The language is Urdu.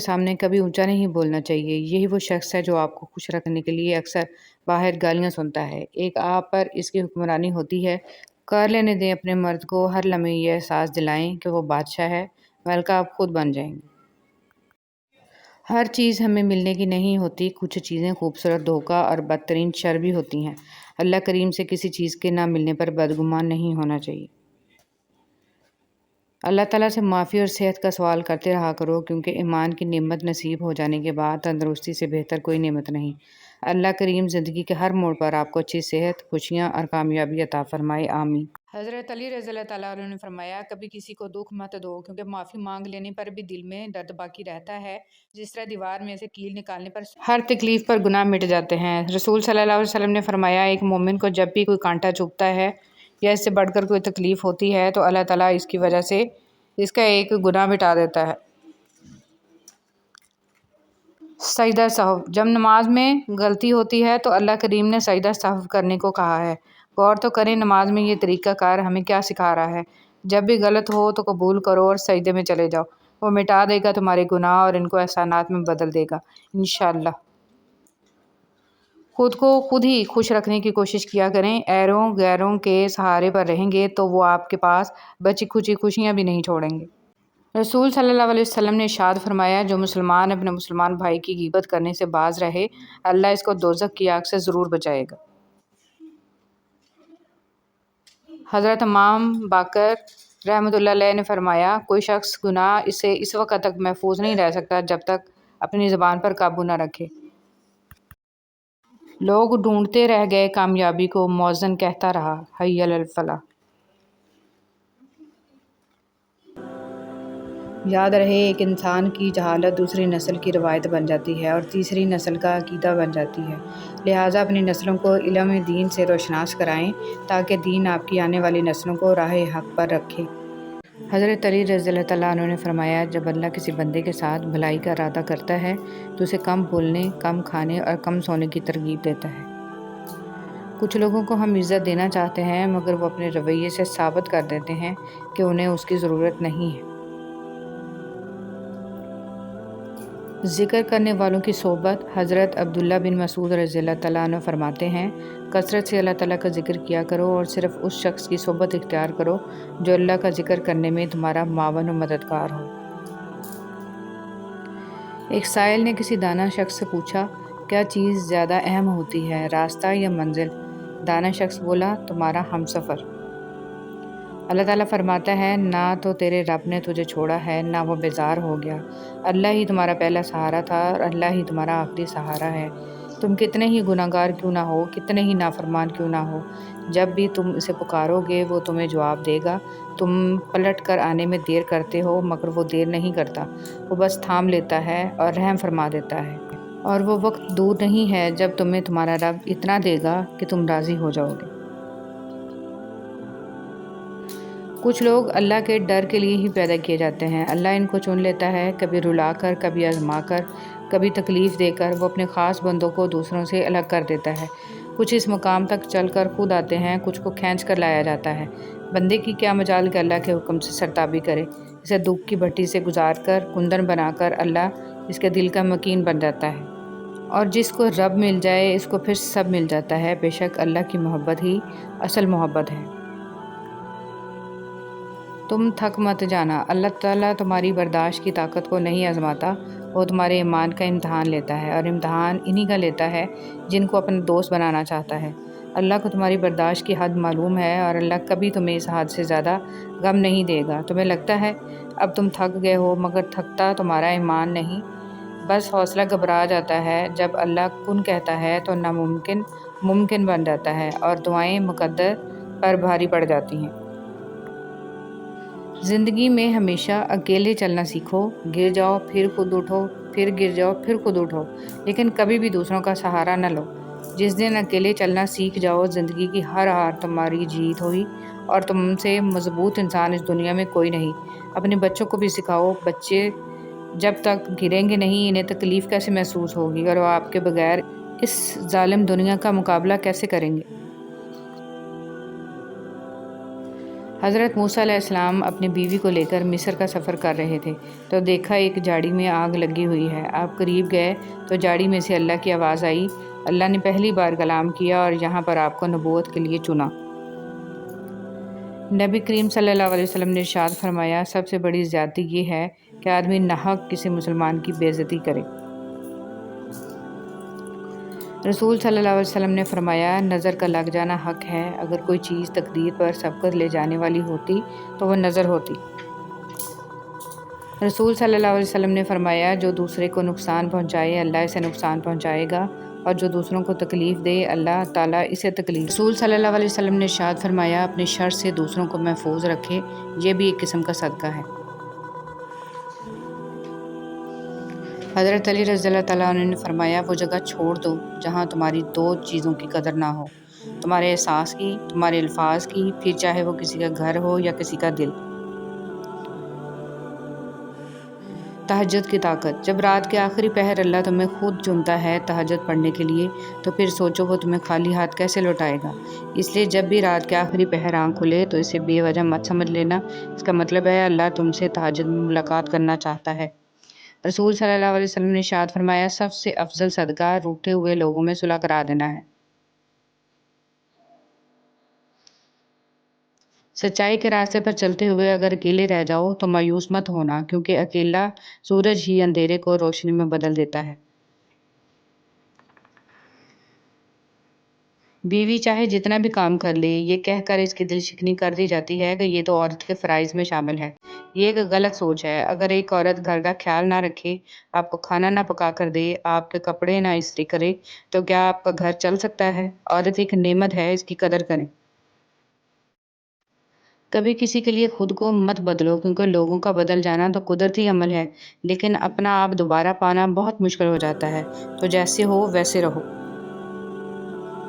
سامنے کبھی اونچا نہیں بولنا چاہیے۔ یہی وہ شخص ہے جو آپ کو خوش رکھنے کے لیے اکثر باہر گالیاں سنتا ہے۔ ایک آپ پر اس کی حکمرانی ہوتی ہے۔ کر لینے دیں اپنے مرد کو ہر لمحے یہ احساس دلائیں کہ وہ بادشاہ ہے، ملکہ آپ خود بن جائیں گے۔ ہر چیز ہمیں ملنے کی نہیں ہوتی، کچھ چیزیں خوبصورت دھوکہ اور بدترین شر بھی ہوتی ہیں۔ اللہ کریم سے کسی چیز کے نہ ملنے پر بدگمان نہیں ہونا چاہیے۔ اللہ تعالیٰ سے معافی اور صحت کا سوال کرتے رہا کرو، کیونکہ ایمان کی نعمت نصیب ہو جانے کے بعد تندرستی سے بہتر کوئی نعمت نہیں۔ اللہ کریم زندگی کے ہر موڑ پر آپ کو اچھی صحت، خوشیاں اور کامیابی عطا فرمائے، آمین۔ حضرت علی رضی اللہ تعالیٰ عنہ نے فرمایا، کبھی کسی کو دکھ مت دو، کیونکہ معافی مانگ لینے پر بھی دل میں درد باقی رہتا ہے، جس طرح دیوار میں سے کیل نکالنے پر ہر تکلیف پر گناہ مٹ جاتے ہیں۔ رسول صلی اللہ علیہ وسلم نے فرمایا، ایک مومن کو جب بھی کوئی کانٹا چبھتا ہے یا اس سے بڑھ کر کوئی تکلیف ہوتی ہے تو اللہ تعالیٰ اس کی وجہ سے اس کا ایک گناہ مٹا دیتا ہے۔ سجدہ سہو، جب نماز میں غلطی ہوتی ہے تو اللہ کریم نے سجدہ سہو کرنے کو کہا ہے۔ غور تو کریں نماز میں یہ طریقہ کار ہمیں کیا سکھا رہا ہے۔ جب بھی غلط ہو تو قبول کرو اور سجدے میں چلے جاؤ، وہ مٹا دے گا تمہارے گناہ اور ان کو احسانات میں بدل دے گا انشاءاللہ۔ خود کو خود ہی خوش رکھنے کی کوشش کیا کریں، ایروں غیروں کے سہارے پر رہیں گے تو وہ آپ کے پاس بچی کھچی خوشیاں بھی نہیں چھوڑیں گے۔ رسول صلی اللہ علیہ وسلم نے ارشاد فرمایا، جو مسلمان اپنے مسلمان بھائی کی غیبت کرنے سے باز رہے، اللہ اس کو دوزخ کی آگ سے ضرور بچائے گا۔ حضرت امام باقر رحمۃ اللہ علیہ نے فرمایا، کوئی شخص گناہ سے اس وقت تک محفوظ نہیں رہ سکتا جب تک اپنی زبان پر قابو نہ رکھے۔ لوگ ڈھونڈتے رہ گئے کامیابی کو، مؤذن کہتا رہا، حی علی الفلاح۔ یاد رہے، ایک انسان کی جہالت دوسری نسل کی روایت بن جاتی ہے اور تیسری نسل کا عقیدہ بن جاتی ہے، لہٰذا اپنی نسلوں کو علم دین سے روشناس کرائیں تاکہ دین آپ کی آنے والی نسلوں کو راہ حق پر رکھے۔ حضرت علی رضی اللہ تعالیٰ عنہ نے فرمایا، جب اللہ کسی بندے کے ساتھ بھلائی کا ارادہ کرتا ہے تو اسے کم بولنے، کم کھانے اور کم سونے کی ترغیب دیتا ہے۔ کچھ لوگوں کو ہم عزت دینا چاہتے ہیں مگر وہ اپنے رویے سے ثابت کر دیتے ہیں کہ انہیں اس کی ضرورت نہیں ہے۔ ذکر کرنے والوں کی صحبت، حضرت عبداللہ بن مسعود رضی اللہ تعالیٰ عنہ فرماتے ہیں، کثرت سے اللہ تعالیٰ کا ذکر کیا کرو اور صرف اس شخص کی صحبت اختیار کرو جو اللہ کا ذکر کرنے میں تمہارا معاون و مددگار ہو۔ ایک سائل نے کسی دانا شخص سے پوچھا، کیا چیز زیادہ اہم ہوتی ہے، راستہ یا منزل؟ دانا شخص بولا، تمہارا ہمسفر۔ اللہ تعالیٰ فرماتا ہے، نہ تو تیرے رب نے تجھے چھوڑا ہے نہ وہ بیزار ہو گیا، اللہ ہی تمہارا پہلا سہارا تھا اور اللہ ہی تمہارا آخری سہارا ہے۔ تم کتنے ہی گناہ گار کیوں نہ ہو، کتنے ہی نافرمان کیوں نہ ہو، جب بھی تم اسے پکارو گے وہ تمہیں جواب دے گا۔ تم پلٹ کر آنے میں دیر کرتے ہو مگر وہ دیر نہیں کرتا، وہ بس تھام لیتا ہے اور رحم فرما دیتا ہے، اور وہ وقت دور نہیں ہے جب تمہیں تمہارا رب اتنا دے گا کہ تم راضی ہو جاؤ گے۔ کچھ لوگ اللہ کے ڈر کے لیے ہی پیدا کیے جاتے ہیں، اللہ ان کو چن لیتا ہے، کبھی رلا کر، کبھی آزما کر، کبھی تکلیف دے کر، وہ اپنے خاص بندوں کو دوسروں سے الگ کر دیتا ہے۔ کچھ اس مقام تک چل کر خود آتے ہیں، کچھ کو کھینچ کر لایا جاتا ہے۔ بندے کی کیا مجال کہ اللہ کے حکم سے سرتابی کرے، اسے دکھ کی بھٹی سے گزار کر، کندن بنا کر اللہ اس کے دل کا مکین بن جاتا ہے، اور جس کو رب مل جائے اس کو پھر سب مل جاتا ہے۔ بے شک اللہ کی محبت ہی اصل محبت ہے۔ تم تھک مت جانا، اللہ تعالیٰ تمہاری برداشت کی طاقت کو نہیں آزماتا، وہ تمہارے ایمان کا امتحان لیتا ہے، اور امتحان انہی کا لیتا ہے جن کو اپنا دوست بنانا چاہتا ہے۔ اللہ کو تمہاری برداشت کی حد معلوم ہے اور اللہ کبھی تمہیں اس حد سے زیادہ غم نہیں دے گا۔ تمہیں لگتا ہے اب تم تھک گئے ہو مگر تھکتا تمہارا ایمان نہیں، بس حوصلہ گھبرا جاتا ہے۔ جب اللہ کن کہتا ہے تو ناممکن ممکن بن جاتا ہے اور دعائیں مقدر پر بھاری پڑ جاتی ہیں۔ زندگی میں ہمیشہ اکیلے چلنا سیکھو، گر جاؤ پھر خود اٹھو، پھر گر جاؤ پھر خود اٹھو، لیکن کبھی بھی دوسروں کا سہارا نہ لو۔ جس دن اکیلے چلنا سیکھ جاؤ، زندگی کی ہر ہار تمہاری جیت ہوئی اور تم سے مضبوط انسان اس دنیا میں کوئی نہیں۔ اپنے بچوں کو بھی سکھاؤ، بچے جب تک گریں گے نہیں انہیں تکلیف کیسے محسوس ہوگی اور وہ آپ کے بغیر اس ظالم دنیا کا مقابلہ کیسے کریں گے۔ حضرت موسیٰ علیہ السلام اپنی بیوی کو لے کر مصر کا سفر کر رہے تھے تو دیکھا ایک جھاڑی میں آگ لگی ہوئی ہے۔ آپ قریب گئے تو جھاڑی میں سے اللہ کی آواز آئی، اللہ نے پہلی بار کلام کیا اور یہاں پر آپ کو نبوت کے لیے چنا۔ نبی کریم صلی اللہ علیہ وسلم نے ارشاد فرمایا، سب سے بڑی زیادتی یہ ہے کہ آدمی ناحق کسی مسلمان کی بے عزتی کرے۔ رسول صلی اللہ علیہ وسلم نے فرمایا، نظر کا لگ جانا حق ہے۔ اگر کوئی چیز تقدیر پر سبقت لے جانے والی ہوتی تو وہ نظر ہوتی۔ رسول صلی اللہ علیہ وسلم نے فرمایا، جو دوسرے کو نقصان پہنچائے اللہ اسے نقصان پہنچائے گا، اور جو دوسروں کو تکلیف دے اللہ تعالیٰ اسے تکلیف۔ رسول صلی اللہ علیہ وسلم نے ارشاد فرمایا، اپنے شر سے دوسروں کو محفوظ رکھے، یہ بھی ایک قسم کا صدقہ ہے۔ حضرت علی رضی اللہ تعالیٰ عنہ نے فرمایا، وہ جگہ چھوڑ دو جہاں تمہاری دو چیزوں کی قدر نہ ہو، تمہارے احساس کی، تمہارے الفاظ کی، پھر چاہے وہ کسی کا گھر ہو یا کسی کا دل۔ تہجد کی طاقت۔ جب رات کے آخری پہر اللہ تمہیں خود چنتا ہے تہجد پڑھنے کے لیے تو پھر سوچو وہ تمہیں خالی ہاتھ کیسے لوٹائے گا۔ اس لیے جب بھی رات کے آخری پہر آنکھ کھلے تو اسے بے وجہ مت سمجھ لینا، اس کا مطلب ہے اللہ تم سے تہجد میں ملاقات کرنا چاہتا ہے۔ رسول صلی اللہ علیہ وسلم نے ارشاد فرمایا، سب سے افضل صدقہ روٹھے ہوئے لوگوں میں صلح کرا دینا ہے۔ سچائی کے راستے پر چلتے ہوئے اگر اکیلے رہ جاؤ تو مایوس مت ہونا، کیونکہ اکیلا سورج ہی اندھیرے کو روشنی میں بدل دیتا ہے۔ بیوی چاہے جتنا بھی کام کر لے، یہ کہہ کر اس کی دل شکنی کر دی جاتی ہے کہ یہ تو عورت کے فرائض میں شامل ہے۔ یہ ایک غلط سوچ ہے۔ اگر ایک عورت گھر کا خیال نہ رکھے، آپ کو کھانا نہ پکا کر دے، آپ کے کپڑے نہ استری کرے، تو کیا آپ کا گھر چل سکتا ہے؟ عورت ایک نعمت ہے، اس کی قدر کریں۔ کبھی کسی کے لیے خود کو مت بدلو، کیونکہ لوگوں کا بدل جانا تو قدرتی عمل ہے، لیکن اپنا آپ دوبارہ پانا بہت مشکل ہو جاتا ہے۔ تو جیسے ہو ویسے رہو۔